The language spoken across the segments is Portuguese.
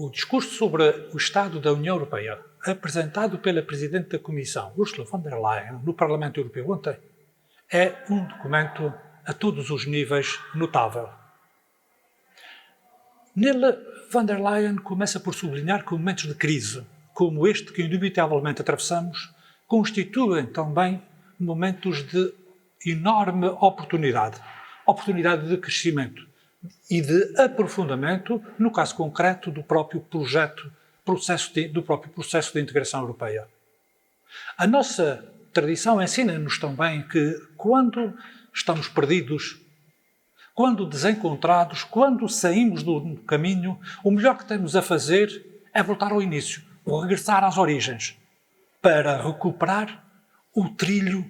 O discurso sobre o Estado da União Europeia, apresentado pela Presidente da Comissão, Ursula von der Leyen, no Parlamento Europeu ontem, é um documento a todos os níveis notável. Nele, von der Leyen começa por sublinhar que momentos de crise, como este que indubitavelmente atravessamos, constituem também momentos de enorme oportunidade de crescimento e de aprofundamento, no caso concreto, do próprio processo de integração europeia. A nossa tradição ensina-nos também que quando estamos perdidos, quando desencontrados, quando saímos do caminho, o melhor que temos a fazer é voltar ao início, regressar às origens, para recuperar o trilho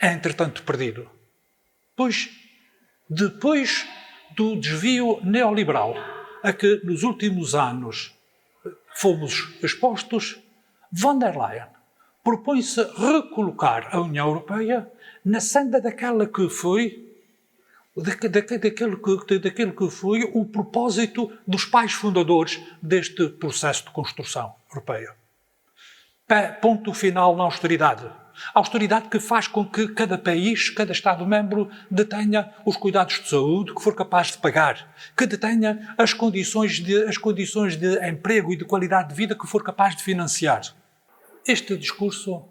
entretanto perdido. Pois, depois do desvio neoliberal a que nos últimos anos fomos expostos, von der Leyen propõe-se recolocar a União Europeia na senda daquele que foi o propósito dos pais fundadores deste processo de construção europeia. Ponto final na austeridade. A austeridade que faz com que cada país, cada Estado-membro, detenha os cuidados de saúde que for capaz de pagar, que detenha as condições de emprego e de qualidade de vida que for capaz de financiar. Neste discurso,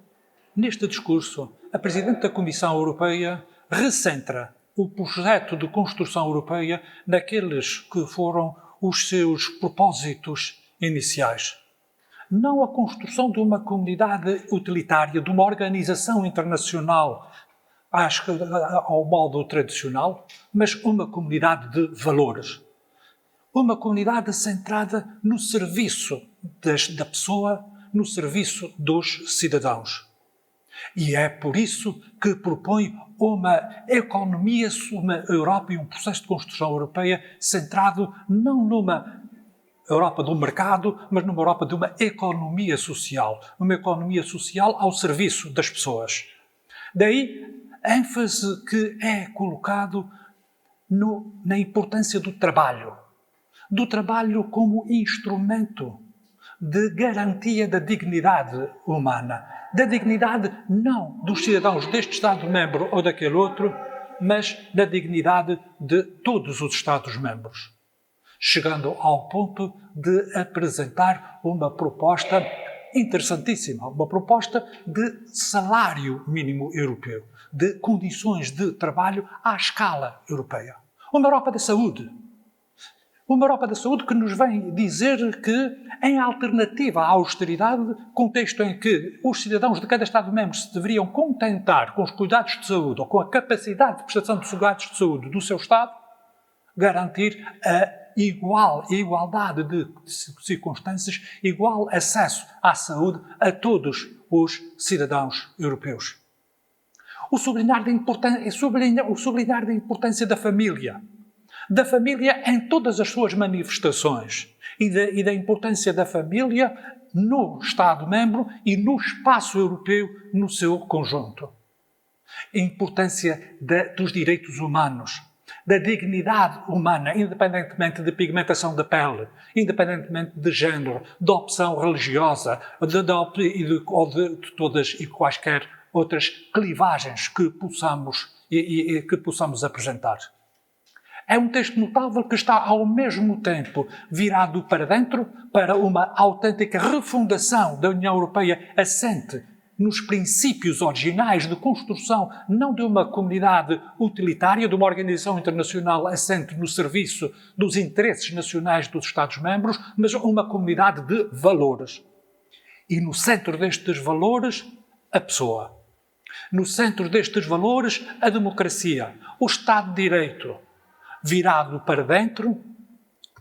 a Presidente da Comissão Europeia recentra o projeto de construção europeia naqueles que foram os seus propósitos iniciais. Não a construção de uma comunidade utilitária, de uma organização internacional ao modo tradicional, mas uma comunidade de valores. Uma comunidade centrada no serviço da pessoa, no serviço dos cidadãos. E é por isso que propõe uma Europa e um processo de construção europeia centrado não numa Europa do mercado, mas numa Europa de uma economia social ao serviço das pessoas. Daí a ênfase que é colocado na importância do trabalho como instrumento de garantia da dignidade humana, da dignidade não dos cidadãos deste Estado-membro ou daquele outro, mas da dignidade de todos os Estados-membros, chegando ao ponto de apresentar uma proposta interessantíssima, uma proposta de salário mínimo europeu, de condições de trabalho à escala europeia. Uma Europa da saúde. Uma Europa da saúde que nos vem dizer que, em alternativa à austeridade, contexto em que os cidadãos de cada Estado-membro se deveriam contentar com os cuidados de saúde ou com a capacidade de prestação de cuidados de saúde do seu Estado, garantir a igualdade de circunstâncias, igual acesso à saúde a todos os cidadãos europeus. O sublinhar da importância da família em todas as suas manifestações e da importância da família no Estado-membro e no espaço europeu no seu conjunto. A importância dos direitos humanos, da dignidade humana, independentemente de pigmentação da pele, independentemente de género, de opção religiosa ou de todas e quaisquer outras clivagens que possamos apresentar. É um texto notável que está, ao mesmo tempo, virado para dentro, para uma autêntica refundação da União Europeia assente nos princípios originais de construção, não de uma comunidade utilitária, de uma organização internacional assente no serviço dos interesses nacionais dos Estados-membros, mas uma comunidade de valores. E no centro destes valores, a pessoa. No centro destes valores, a democracia, o Estado de Direito, virado para dentro,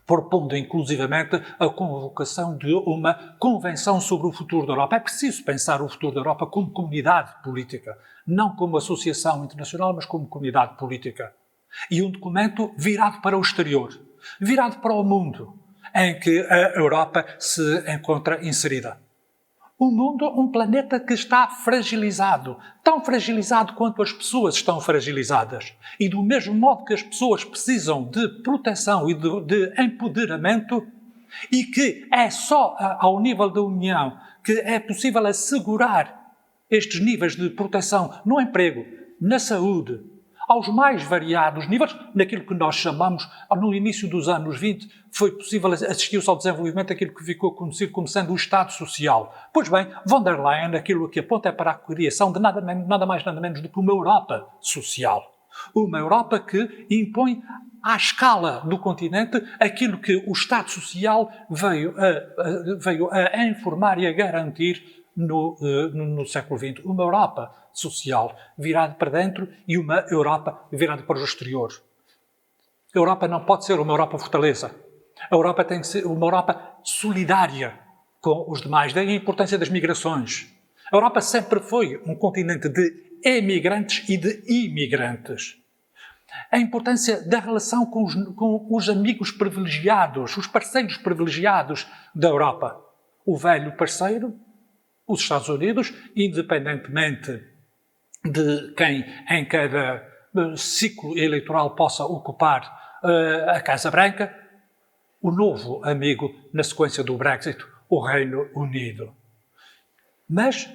propondo inclusivamente a convocação de uma convenção sobre o futuro da Europa. É preciso pensar o futuro da Europa como comunidade política, não como associação internacional, mas como comunidade política. E um documento virado para o exterior, virado para o mundo, em que a Europa se encontra inserida. Um mundo, um planeta que está fragilizado, tão fragilizado quanto as pessoas estão fragilizadas. E do mesmo modo que as pessoas precisam de proteção e de empoderamento, e que é só ao nível da União que é possível assegurar estes níveis de proteção no emprego, na saúde, aos mais variados níveis, naquilo que nós chamamos, no início dos anos 20, foi possível assistir-se ao desenvolvimento daquilo que ficou conhecido como sendo o Estado Social. Pois bem, von der Leyen, aquilo que aponta é para a criação de nada mais nada menos do que uma Europa social. Uma Europa que impõe à escala do continente aquilo que o Estado Social veio a informar e a garantir no século XX. Uma Europa social virada para dentro e uma Europa virada para o exterior. A Europa não pode ser uma Europa fortaleza. A Europa tem que ser uma Europa solidária com os demais. Daí a importância das migrações. A Europa sempre foi um continente de emigrantes e de imigrantes. A importância da relação com os amigos privilegiados, os parceiros privilegiados da Europa. O velho parceiro, os Estados Unidos, independentemente de quem em cada ciclo eleitoral possa ocupar a Casa Branca, o novo amigo na sequência do Brexit, o Reino Unido. Mas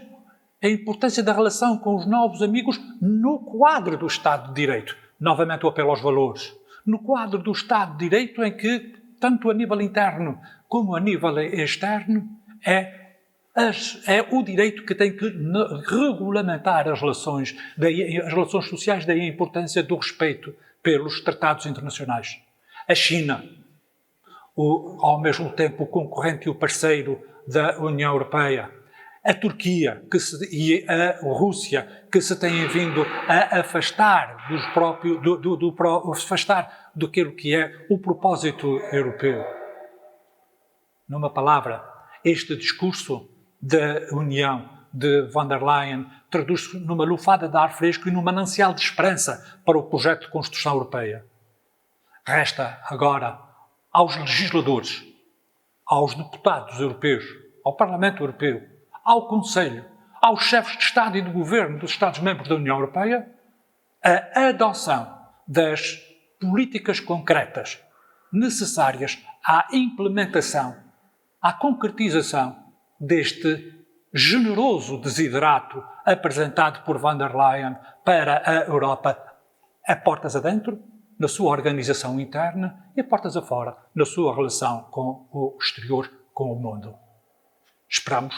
a importância da relação com os novos amigos no quadro do Estado de Direito. Novamente o apelo aos valores. No quadro do Estado de Direito em que, tanto a nível interno como a nível externo, é o direito que tem que regulamentar as relações sociais, daí a importância do respeito pelos tratados internacionais. A China, ao mesmo tempo o concorrente e o parceiro da União Europeia. A Turquia e a Rússia, que se têm vindo a afastar afastar daquilo que é o propósito europeu. Numa palavra, este discurso da União de von der Leyen traduz-se numa lufada de ar fresco e num manancial de esperança para o projeto de construção europeia. Resta agora aos legisladores, aos deputados europeus, ao Parlamento Europeu, ao Conselho, aos chefes de Estado e de Governo dos Estados-membros da União Europeia, a adoção das políticas concretas necessárias à implementação, à concretização deste generoso desiderato apresentado por von der Leyen para a Europa a portas adentro, na sua organização interna e a portas afora, na sua relação com o exterior, com o mundo. Esperamos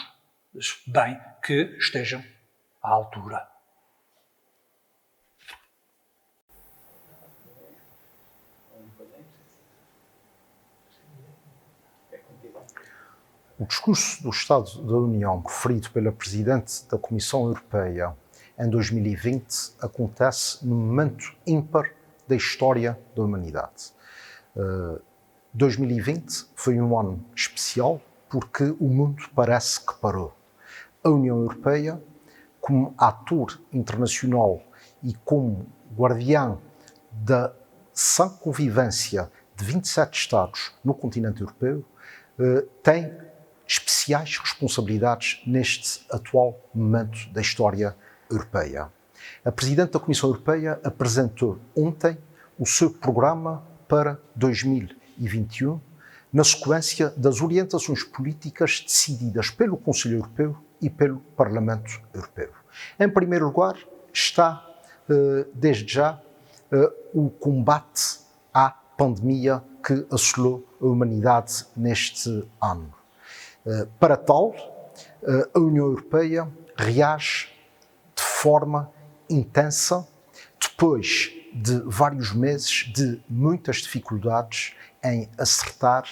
bem que estejam à altura. O discurso do Estado da União referido pela Presidente da Comissão Europeia em 2020 acontece num momento ímpar da história da humanidade. 2020 foi um ano especial porque o mundo parece que parou. A União Europeia, como ator internacional e como guardiã da sã convivência de 27 Estados no continente europeu, tem especiais responsabilidades neste atual momento da história europeia. A Presidente da Comissão Europeia apresentou ontem o seu programa para 2021, na sequência das orientações políticas decididas pelo Conselho Europeu e pelo Parlamento Europeu. Em primeiro lugar, está, desde já, o combate à pandemia que assolou a humanidade neste ano. Para tal, a União Europeia reage de forma intensa, depois de vários meses de muitas dificuldades em acertar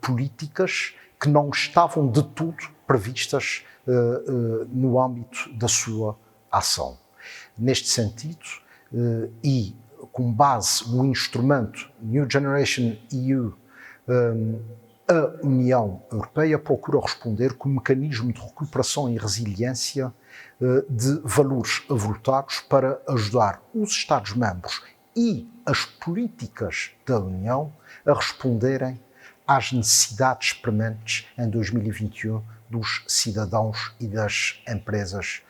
políticas que não estavam de tudo previstas no âmbito da sua ação. Neste sentido, e com base no instrumento New Generation EU, a União Europeia procura responder com um mecanismo de recuperação e resiliência de valores avultados para ajudar os Estados-membros e as políticas da União a responderem às necessidades prementes em 2021 dos cidadãos e das empresas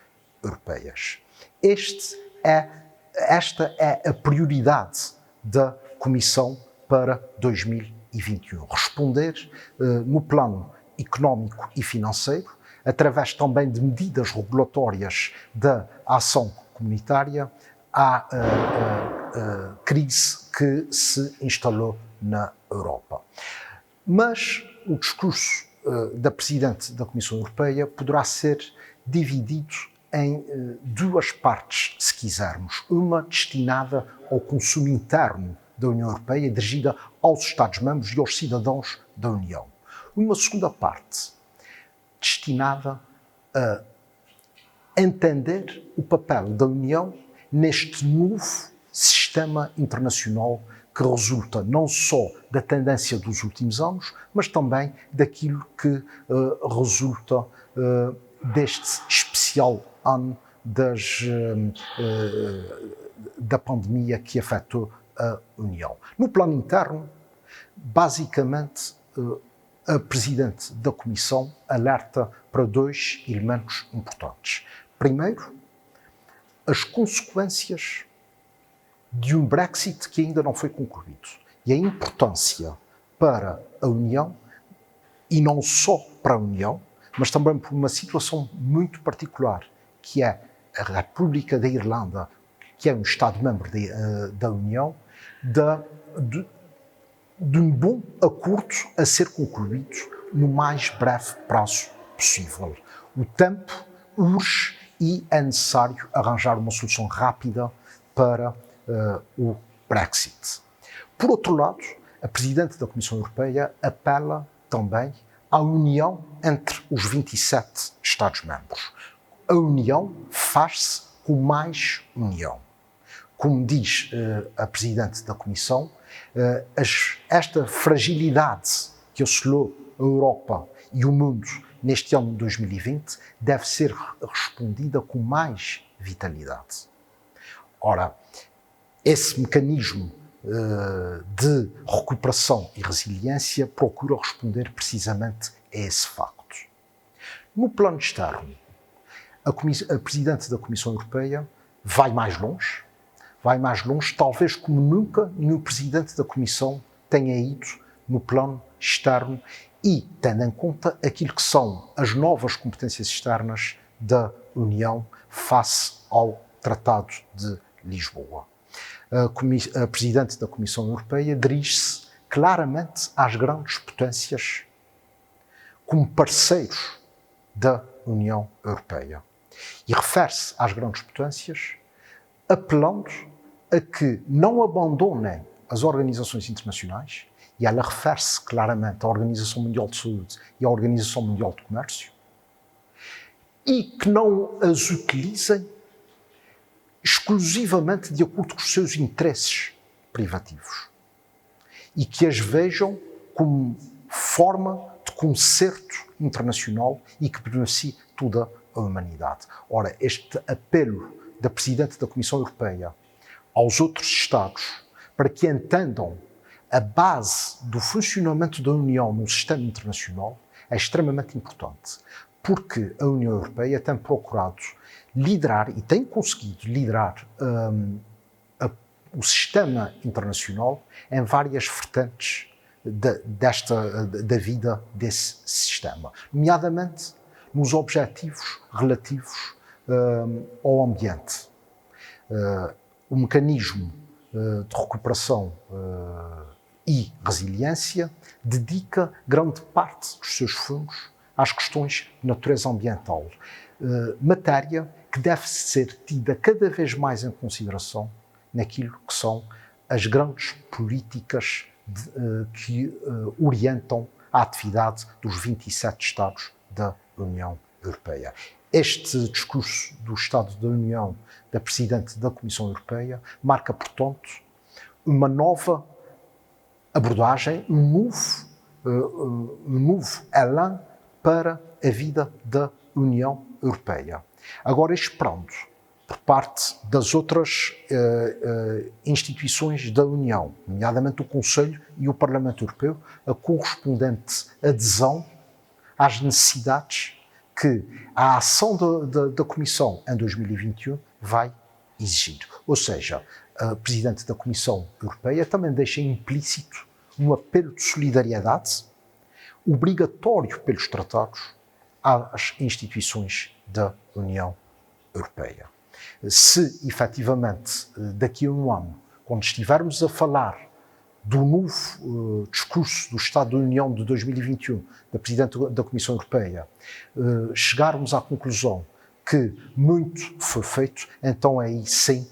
europeias. Esta é a prioridade da Comissão para 2021. responder no plano económico e financeiro, através também de medidas regulatórias da ação comunitária, à crise que se instalou na Europa. Mas o discurso da Presidente da Comissão Europeia poderá ser dividido em duas partes, se quisermos. Uma destinada ao consumo interno da União Europeia, dirigida aos Estados-membros e aos cidadãos da União. Uma segunda parte, destinada a entender o papel da União neste novo sistema internacional que resulta não só da tendência dos últimos anos, mas também daquilo que resulta deste especial ano da pandemia que afetou a União. No plano interno, basicamente, a Presidente da Comissão alerta para dois elementos importantes. Primeiro, as consequências de um Brexit que ainda não foi concluído e a importância para a União, e não só para a União, mas também por uma situação muito particular, que é a República da Irlanda, que é um Estado-membro da União, de um bom acordo a ser concluído no mais breve prazo possível. O tempo urge e é necessário arranjar uma solução rápida para o Brexit. Por outro lado, a Presidente da Comissão Europeia apela também à união entre os 27 Estados-membros. A união faz-se com mais união. Como diz a Presidente da Comissão, esta fragilidade que assolou a Europa e o mundo neste ano de 2020 deve ser respondida com mais vitalidade. Ora, esse mecanismo de recuperação e resiliência procura responder precisamente a esse facto. No plano externo, a Presidente da Comissão Europeia vai mais longe, talvez como nunca nenhum Presidente da Comissão tenha ido no plano externo e tendo em conta aquilo que são as novas competências externas da União face ao Tratado de Lisboa. A Presidente da Comissão Europeia dirige-se claramente às grandes potências como parceiros da União Europeia. E refere-se às grandes potências apelando a que não abandonem as organizações internacionais, e ela refere-se claramente à Organização Mundial de Saúde e à Organização Mundial de Comércio, e que não as utilizem exclusivamente de acordo com os seus interesses privativos e que as vejam como forma de concerto internacional e que beneficie toda a humanidade. Ora, este apelo da Presidente da Comissão Europeia aos outros Estados para que entendam a base do funcionamento da União no sistema internacional é extremamente importante, porque a União Europeia tem procurado liderar e tem conseguido liderar o sistema internacional em várias vertentes da vida desse sistema, nomeadamente nos objetivos relativos ao ambiente. O mecanismo de recuperação e resiliência dedica grande parte dos seus fundos às questões de natureza ambiental, matéria que deve ser tida cada vez mais em consideração naquilo que são as grandes políticas que orientam a atividade dos 27 Estados da União Europeia. Este discurso do Estado da União da Presidente da Comissão Europeia marca, portanto, uma nova abordagem, um novo elan para a vida da União Europeia. Agora, esperando por parte das outras instituições da União, nomeadamente o Conselho e o Parlamento Europeu, a correspondente adesão às necessidades que a ação da Comissão em 2021 vai exigir. Ou seja, a Presidente da Comissão Europeia também deixa implícito um apelo de solidariedade obrigatório pelos tratados às instituições da União Europeia. Se, efetivamente, daqui a um ano, quando estivermos a falar do novo discurso do Estado da União de 2021, da Presidente da Comissão Europeia, chegarmos à conclusão que muito foi feito, então aí sim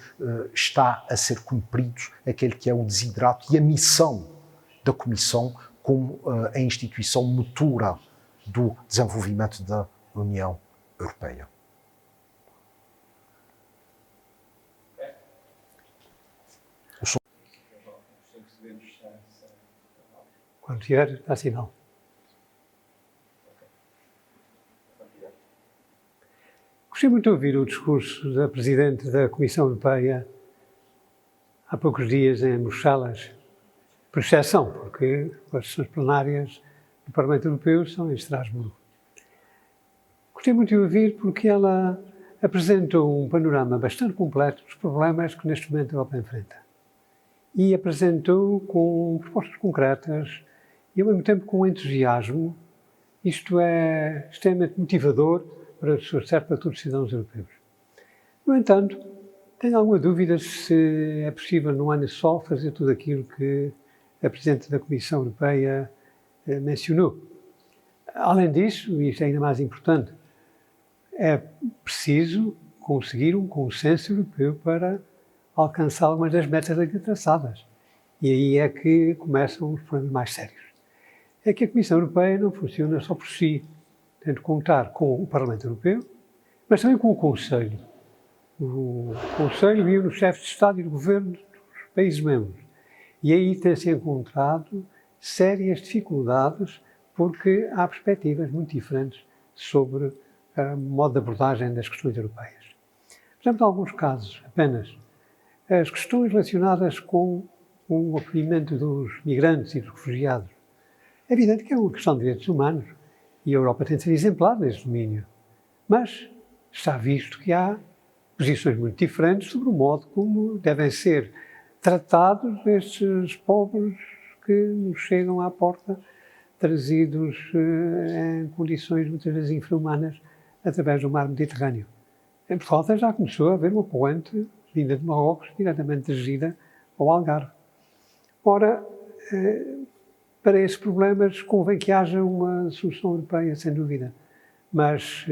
está a ser cumprido aquele que é o desiderato e a missão da Comissão como a instituição motora do desenvolvimento da União Europeia. Quando tiver, dá sinal. Gostei muito de ouvir o discurso da Presidente da Comissão Europeia há poucos dias em Bruxelas, por exceção, porque as sessões plenárias do Parlamento Europeu são em Estrasburgo. Gostei muito de ouvir porque ela apresentou um panorama bastante completo dos problemas que neste momento a Europa enfrenta. E apresentou com propostas concretas e ao mesmo tempo com entusiasmo. Isto é extremamente motivador para as pessoas, certo, para todos os cidadãos europeus. No entanto, tenho alguma dúvida se é possível num ano só fazer tudo aquilo que a Presidente da Comissão Europeia mencionou. Além disso, e isto é ainda mais importante, é preciso conseguir um consenso europeu para alcançar algumas das metas aqui traçadas. E aí é que começam os problemas mais sérios. É que a Comissão Europeia não funciona só por si. Tem de contar com o Parlamento Europeu, mas também com o Conselho. O Conselho e os chefes de Estado e de Governo dos países membros. E aí tem-se encontrado sérias dificuldades porque há perspectivas muito diferentes sobre o modo de abordagem das questões europeias. Por exemplo, em alguns casos, apenas, as questões relacionadas com o acolhimento dos migrantes e dos refugiados. É evidente que é uma questão de direitos humanos e a Europa tem de ser exemplar neste domínio. Mas está visto que há posições muito diferentes sobre o modo como devem ser tratados estes povos que nos chegam à porta, trazidos em condições muitas vezes infra-humanas através do mar Mediterrâneo. Em Portugal já começou a haver uma corrente vinda de Marrocos, diretamente dirigida ao Algarve. Ora, para esses problemas convém que haja uma solução europeia, sem dúvida, mas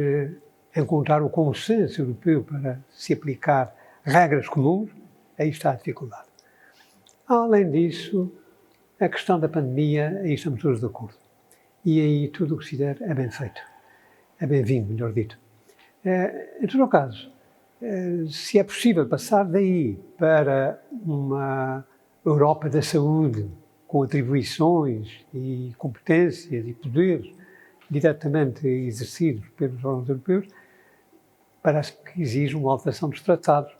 encontrar o consenso europeu para se aplicar regras comuns, aí está a dificuldade. Além disso, a questão da pandemia, aí estamos todos de acordo. E aí tudo o que se der é bem feito. É bem-vindo, melhor dito. Em todo o caso, se é possível passar daí para uma Europa da saúde, com atribuições e competências e poderes diretamente exercidos pelos órgãos europeus, parece que exige uma alteração dos tratados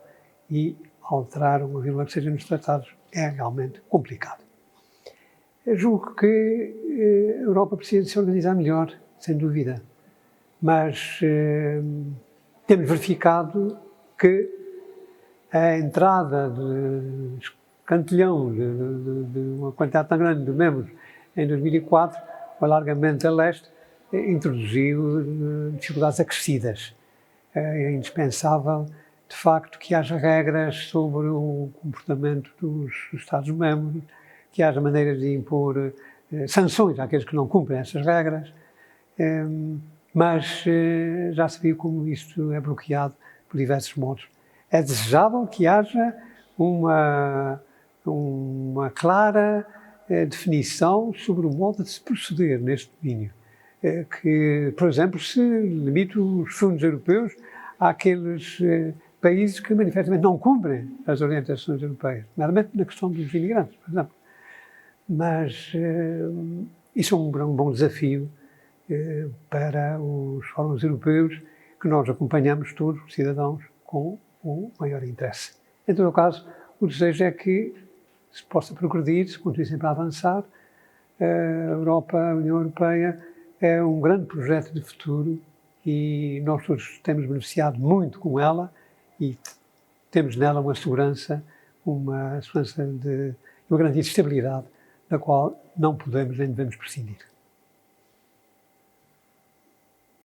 e alterar uma vírgula que seja nos tratados é realmente complicado. Eu julgo que a Europa precisa de se organizar melhor, sem dúvida, mas temos verificado que a entrada de cantilhão de uma quantidade tão grande de membros em 2004, o alargamento a leste, introduziu dificuldades acrescidas. É indispensável, de facto, que haja regras sobre o comportamento dos Estados-membros, que haja maneiras de impor sanções àqueles que não cumprem essas regras, mas já se viu como isto é bloqueado por diversos modos. É desejável que haja uma clara definição sobre o modo de se proceder neste domínio. Que, por exemplo, se limite os fundos europeus àqueles países que manifestamente não cumprem as orientações europeias, nomeadamente na questão dos imigrantes, por exemplo. Mas isso é um bom desafio para os órgãos europeus que nós acompanhamos todos os cidadãos com o maior interesse. Em todo o caso, o desejo é que se possa progredir, se continue sempre a avançar. A Europa, a União Europeia, é um grande projeto de futuro e nós todos temos beneficiado muito com ela e temos nela uma segurança de uma garantia de estabilidade da qual não podemos nem devemos prescindir.